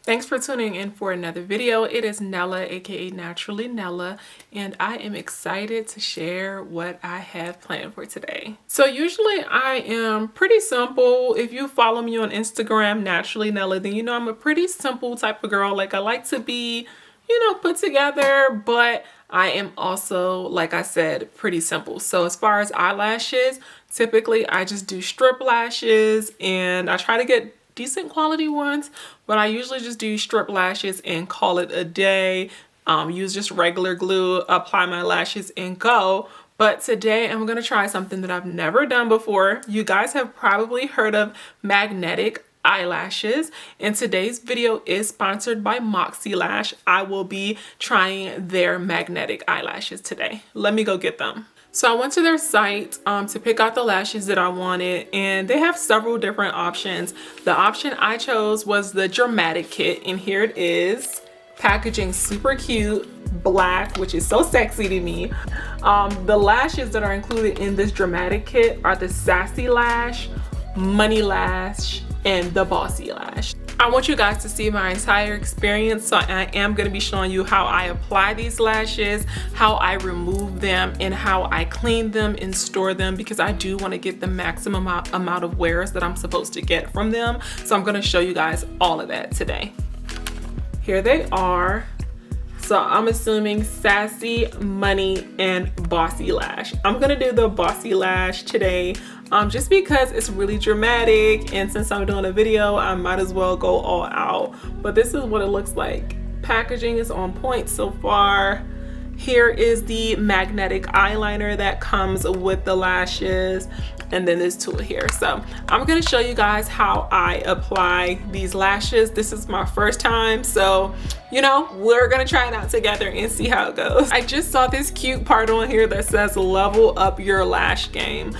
Thanks for tuning in for another video. It is Nella, aka Naturally Nella, and I am excited to share what I have planned for today. So usually I am pretty simple. If you follow me on Instagram, Naturally Nella, then you know I'm a pretty simple type of girl. Like I like to be, put together, but I am also, like I said, pretty simple. So as far as eyelashes, typically I just do strip lashes and I try to get decent quality ones, but I usually just do strip lashes and call it a day. Use just regular glue, apply my lashes and go. But today I'm gonna try something that I've never done before. You guys have probably heard of magnetic eyelashes, and today's video is sponsored by Moxielash. I will be trying their magnetic eyelashes today. Let me go get them. So I went to their site to pick out the lashes that I wanted, and they have several different options. The option I chose was the dramatic kit, and here it is. Packaging super cute, black, which is so sexy to me. The lashes that are included in this dramatic kit are the Sassy Lash, Money Lash, and the Bossy Lash. I want you guys to see my entire experience, so I am going to be showing you how I apply these lashes, how I remove them, and how I clean them and store them, because I do want to get the maximum amount of wears that I'm supposed to get from them. So I'm going to show you guys all of that today. Here they are. So I'm assuming Sassy, Money, and Bossy Lash. I'm gonna do the Bossy Lash today just because it's really dramatic, and since I'm doing a video, I might as well go all out. But this is what it looks like. Packaging is on point so far. Here is the magnetic eyeliner that comes with the lashes, and then this tool here. So I'm gonna show you guys how I apply these lashes. This is my first time, so we're gonna try it out together and see how it goes. I just saw this cute part on here that says level up your lash game.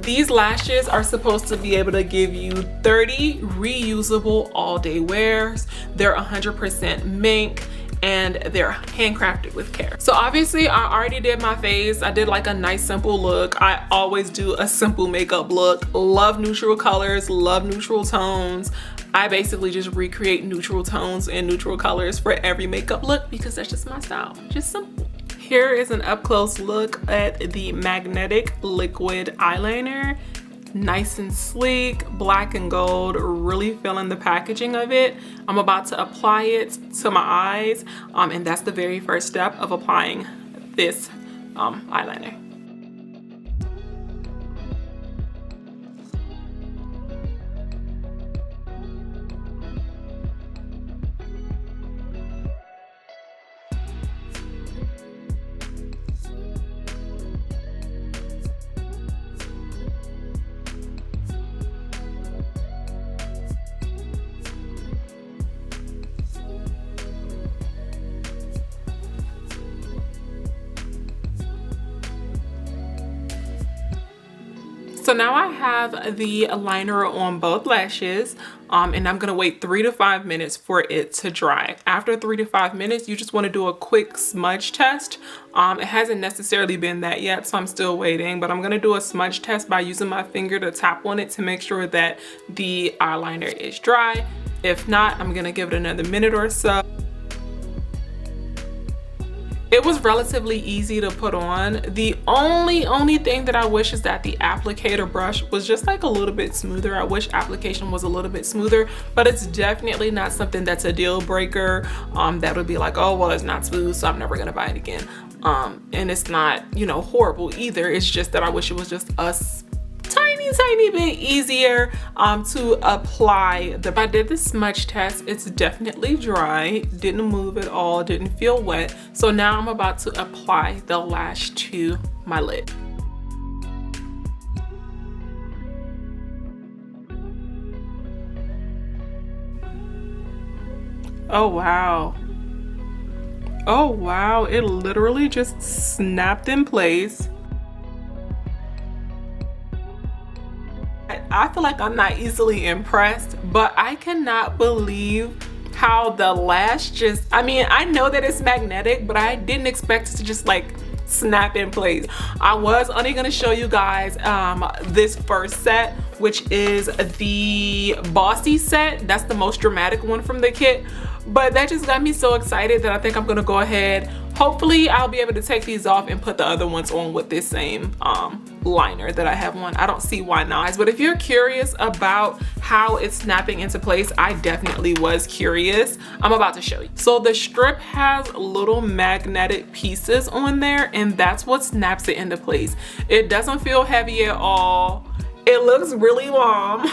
These lashes are supposed to be able to give you 30 reusable all-day wears. They're 100% mink, and they're handcrafted with care. So obviously I already did my face. I did like a nice simple look. I always do a simple makeup look. Love neutral colors, love neutral tones. I basically just recreate neutral tones and neutral colors for every makeup look because that's just my style, just simple. Here is an up close look at the magnetic liquid eyeliner. Nice and sleek, black and gold, really feeling the packaging of it. I'm about to apply it to my eyes, and that's the very first step of applying this eyeliner. So now I have the liner on both lashes, and I'm gonna wait 3 to 5 minutes for it to dry. After 3 to 5 minutes, you just wanna do a quick smudge test. It hasn't necessarily been that yet, so I'm still waiting, but I'm gonna do a smudge test by using my finger to tap on it to make sure that the eyeliner is dry. If not, I'm gonna give it another minute or so. It was relatively easy to put on. The only thing that I wish is that the applicator brush was just like a little bit smoother. I wish application was a little bit smoother, but it's definitely not something that's a deal breaker. That would be like, oh, well, it's not smooth, so I'm never gonna buy it again. And it's not, horrible either. It's just that I wish it was just a tiny bit easier to apply. I did the smudge test. It's definitely dry, didn't move at all, didn't feel wet. So now I'm about to apply the lash to my lid. Oh wow. Oh wow, it literally just snapped in place. I feel like I'm not easily impressed, but I cannot believe how the lash just, I know that it's magnetic, but I didn't expect it to just like snap in place. I was only gonna show you guys this first set, which is the Bossy set. That's the most dramatic one from the kit. But that just got me so excited that I think I'm gonna go ahead. Hopefully I'll be able to take these off and put the other ones on with this same liner that I have on. I don't see why not. But if you're curious about how it's snapping into place, I definitely was curious. I'm about to show you. So the strip has little magnetic pieces on there, and that's what snaps it into place. It doesn't feel heavy at all. It looks really long.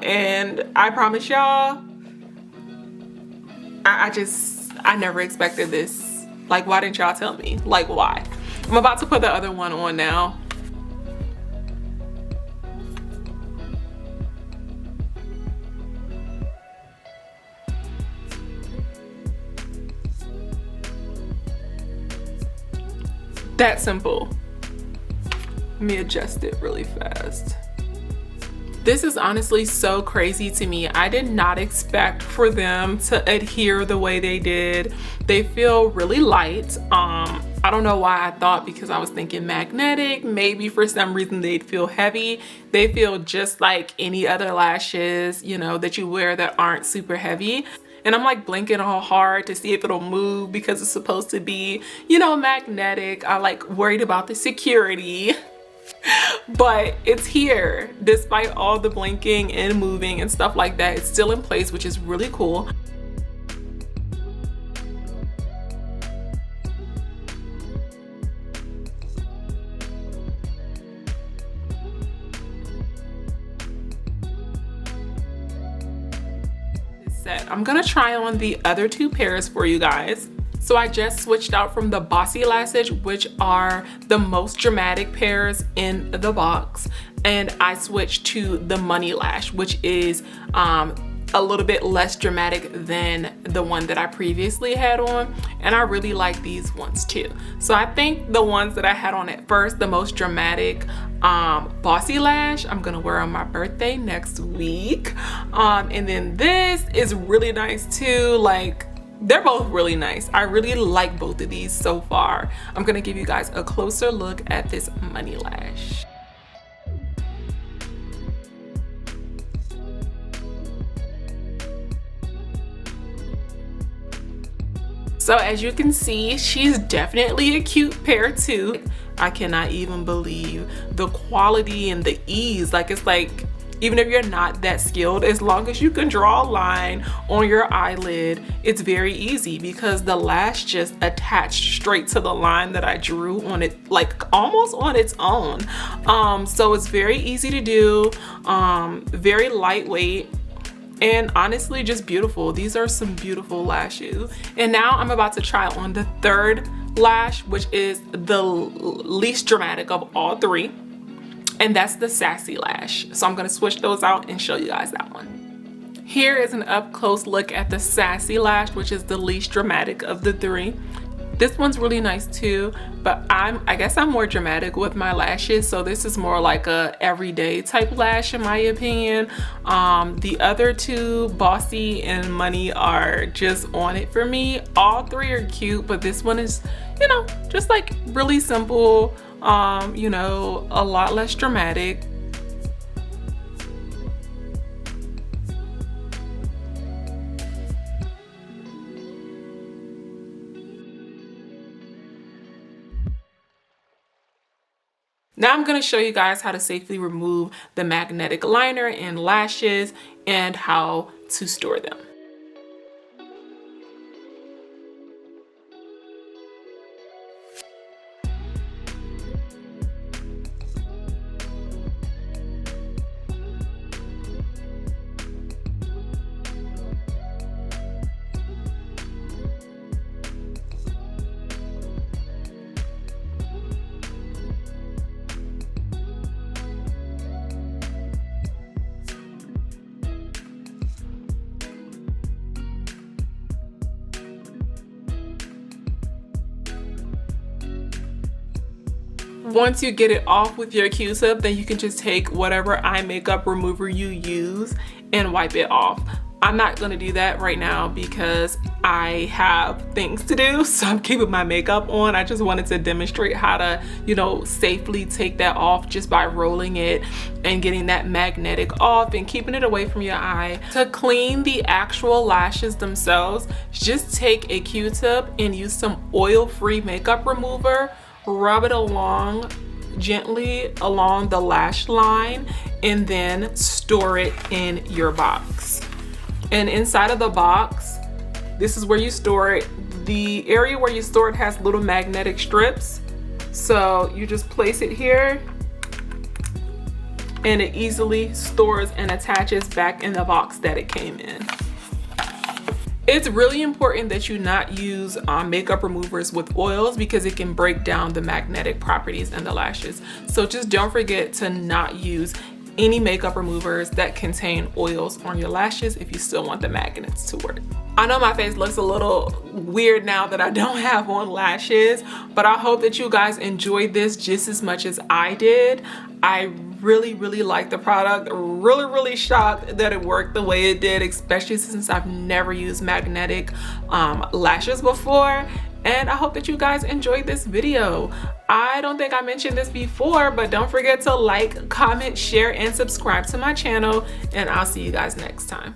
And I promise y'all, I never expected this. Like, why didn't y'all tell me? Like, why? I'm about to put the other one on now. That simple. Let me adjust it really fast. This is honestly so crazy to me. I did not expect for them to adhere the way they did. They feel really light. I don't know why I thought, because I was thinking magnetic. Maybe for some reason they'd feel heavy. They feel just like any other lashes, you know, that you wear that aren't super heavy. And I'm like blinking all hard to see if it'll move because it's supposed to be, you know, magnetic. I like worried about the security. But it's here. Despite all the blinking and moving and stuff like that, it's still in place, which is really cool. I'm gonna try on the other two pairs for you guys. So I just switched out from the Bossy Lashes, which are the most dramatic pairs in the box, and I switched to the Money Lash, which is a little bit less dramatic than the one that I previously had on, and I really like these ones too. So I think the ones that I had on at first, the most dramatic Bossy Lash, I'm gonna wear on my birthday next week, and then this is really nice too. Like, they're both really nice. I really like both of these so far. I'm gonna give you guys a closer look at this Money Lash. So as you can see, she's definitely a cute pair too. I cannot even believe the quality and the ease. Like, it's like, even if you're not that skilled, as long as you can draw a line on your eyelid, it's very easy because the lash just attached straight to the line that I drew on it, like almost on its own. So it's very easy to do, very lightweight, and honestly just beautiful. These are some beautiful lashes. And now I'm about to try on the third lash, which is the least dramatic of all three. And that's the Sassy Lash. So I'm gonna switch those out and show you guys that one. Here is an up close look at the Sassy Lash, which is the least dramatic of the three. This one's really nice too, but I guess I'm more dramatic with my lashes, so this is more like a everyday type lash in my opinion. The other two, Bossy and Money, are just on it for me. All three are cute, but this one is, you know, just like really simple, you know, a lot less dramatic. Now I'm going to show you guys how to safely remove the magnetic liner and lashes and how to store them. Once you get it off with your Q-tip, then you can just take whatever eye makeup remover you use and wipe it off. I'm not gonna do that right now because I have things to do, so I'm keeping my makeup on. I just wanted to demonstrate how to, you know, safely take that off just by rolling it and getting that magnetic off and keeping it away from your eye. To clean the actual lashes themselves, just take a Q-tip and use some oil-free makeup remover, rub it along gently along the lash line, and then store it in your box. And inside of the box, this is where you store it. The area where you store it has little magnetic strips. So you just place it here and it easily stores and attaches back in the box that it came in. It's really important that you not use makeup removers with oils because it can break down the magnetic properties in the lashes. So just don't forget to not use any makeup removers that contain oils on your lashes if you still want the magnets to work. I know my face looks a little weird now that I don't have on lashes, but I hope that you guys enjoyed this just as much as I did. I really like the product. Really shocked that it worked the way it did, especially since I've never used magnetic lashes before. And I hope that you guys enjoyed this video. I don't think I mentioned this before, but don't forget to like, comment, share, and subscribe to my channel, and I'll see you guys next time.